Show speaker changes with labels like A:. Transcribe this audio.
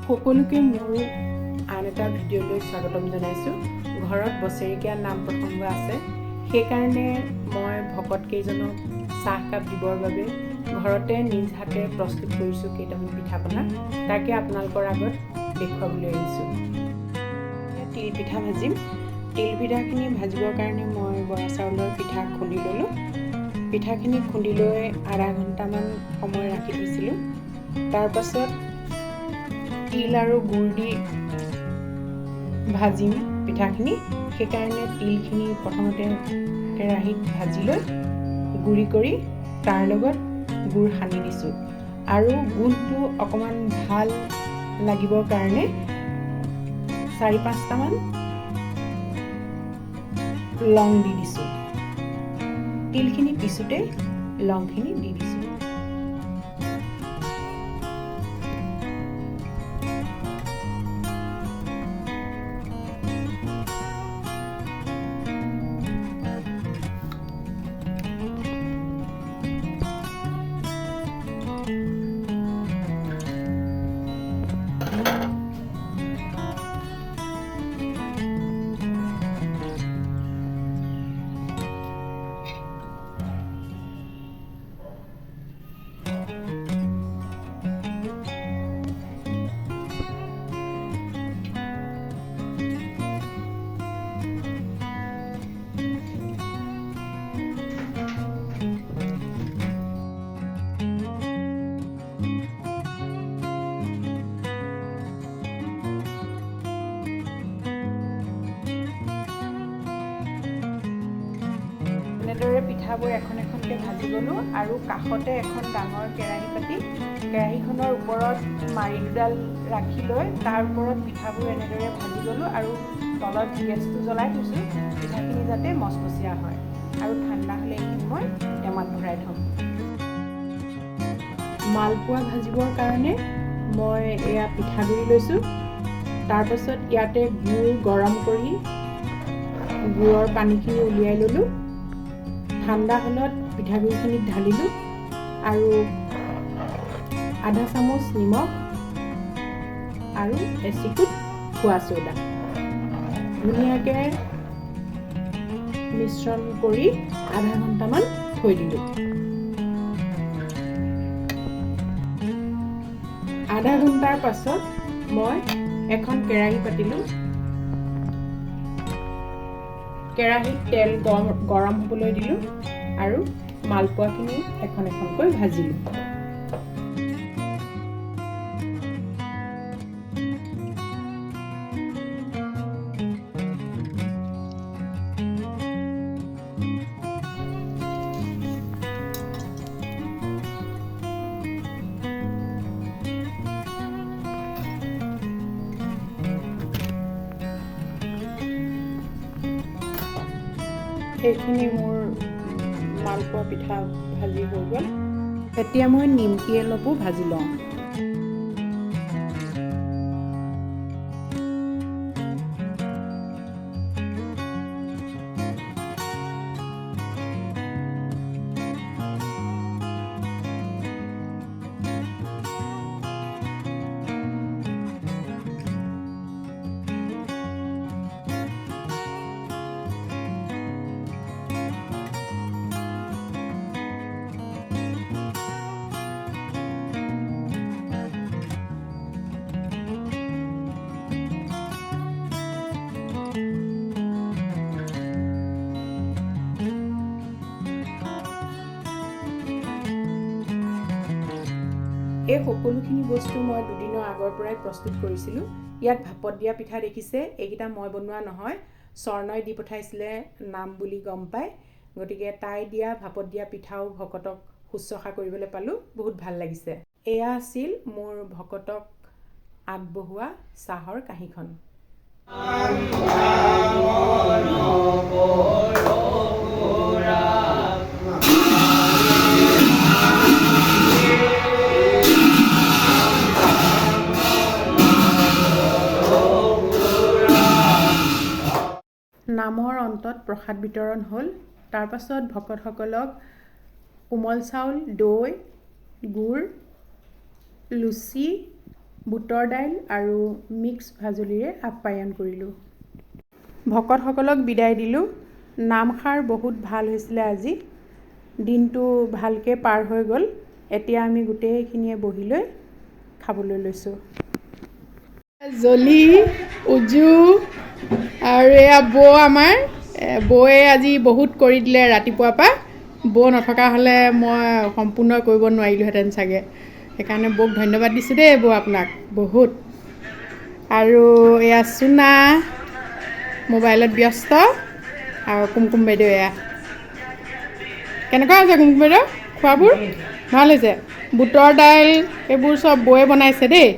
A: সকলোকে মোৰ আন এটা ভিডিঅ'লৈ স্বাগতম জনাইছোঁ। ঘৰত বছৰেকীয়া নাম প্ৰসংগ আছে, সেইকাৰণে মই ভকতকেইজনক চাহকাপ দিবৰ বাবে ঘৰতে নিজ হাতে প্ৰস্তুত কৰিছোঁ কেইটামান পিঠা পনা। তাকে আপোনালোকৰ আগত দেখুৱাবলৈ আহিছোঁ। তিল পিঠা ভাজিম। তিল পিঠাখিনি ভাজিবৰ কাৰণে মই বৰা চাউলৰ পিঠা খুন্দি ল'লোঁ। পিঠাখিনি খুন্দি লৈ আধা ঘণ্টামান সময় ৰাখি থৈছিলোঁ। তাৰপাছত তিল আৰু গুড় দি ভাজিম পিঠাখিনি, সেইকাৰণে তিলখিনি প্ৰথমতে কেৰাহীত ভাজি লৈ গুড়ি কৰি তাৰ লগত গুড় সানি দিছোঁ আৰু গোন্ধটো অকণমান ভাল লাগিবৰ কাৰণে 4-5টামান লং দি দিছোঁ। তিলখিনি পিছোঁতে লংখিনি দি দিছোঁ। এনেদৰে পিঠাবোৰ এখন এখনকৈ ভাজি ল'লোঁ আৰু কাষতে এখন ডাঙৰ কেৰাহী পাতি কেৰাহীখনৰ ওপৰত মাৰি দুডাল ৰাখি লৈ তাৰ ওপৰত পিঠাবোৰ এনেদৰে ভাজি ল'লোঁ আৰু তলত গেছটো জ্বলাই থৈছোঁ পিঠাখিনি যাতে মচমচীয়া হয় আৰু ঠাণ্ডা হ'লে এইখিনি মই টেমাত ভৰাই থ'ম। মালপোৱা ভাজিবৰ কাৰণে মই এয়া পিঠাগুড়ি লৈছোঁ। তাৰপাছত ইয়াতে গুড় গৰম কৰি গুড়ৰ পানীখিনি উলিয়াই ল'লোঁ। ঠাণ্ডা হ'লত পিঠাগুড়িখিনিত ঢালিলোঁ আৰু আধা চামুচ নিমখ আৰু এচিকুট খোৱা ছ'ডা ধুনীয়াকৈ মিশ্ৰণ কৰি আধা ঘণ্টামান থৈ দিলোঁ। আধা ঘণ্টাৰ পাছত মই এখন কেৰাহী পাতিলোঁ। কেৰাহীত তেল গৰম হ'বলৈ দিলোঁ আৰু মালপোৱাখিনি এখন এখনকৈ ভাজিলোঁ। সেইখিনি মোৰ মালপোৱা পিঠা ভাজি হৈ গ'ল। এতিয়া মই নিমকি অলপো ভাজি লওঁ। এই সকলোখিনি বস্তু মই দুদিনৰ আগৰ পৰাই প্ৰস্তুত কৰিছিলোঁ। ইয়াত ভাপত দিয়া পিঠা দেখিছে, এইকেইটা মই বনোৱা নহয়, স্বৰ্ণই দি পঠাইছিলে নাম বুলি গম পায়। গতিকে তাই দিয়া ভাপত দিয়া পিঠাও ভকতক শুশ্ৰূষা কৰিবলৈ পালোঁ, বহুত ভাল লাগিছে। এয়া আছিল মোৰ ভকতক আগবঢ়োৱা চাহৰ কাঁহীখন। নামৰ অন্তত প্ৰসাদ বিতৰণ হ'ল। তাৰপাছত ভকতসকলক কোমল চাউল, দৈ, গুড়, লুচি, বুটৰ দাইল আৰু মিক্স ভাজুলিৰে আপ্যায়ন কৰিলোঁ। ভকতসকলক বিদায় দিলোঁ। নামষাৰ বহুত ভাল হৈছিলে আজি। দিনটো ভালকৈ পাৰ হৈ গ'ল। এতিয়া আমি গোটেইখিনিয়ে বহি লৈ খাবলৈ লৈছোঁ। জলি, উজু আৰু এয়া বৌ আমাৰ বৌয়ে আজি বহুত কৰি দিলে ৰাতিপুৱাৰ পৰা। বৌ নথকা হ'লে মই সম্পূৰ্ণ কৰিব নোৱাৰিলোঁহেঁতেন চাগে। সেইকাৰণে বৌক ধন্যবাদ দিছোঁ দেই বৌ আপোনাক বহুত। আৰু এয়া চুনা মোবাইলত ব্যস্ত আৰু কুমকুম বাইদেউ এয়া। কেনেকুৱা হৈছে কুমকুম বাইদেউ খোৱাবোৰ? ভাল হৈছে। বুটৰ দাইল এইবোৰ চব বৌয়ে বনাইছে দেই।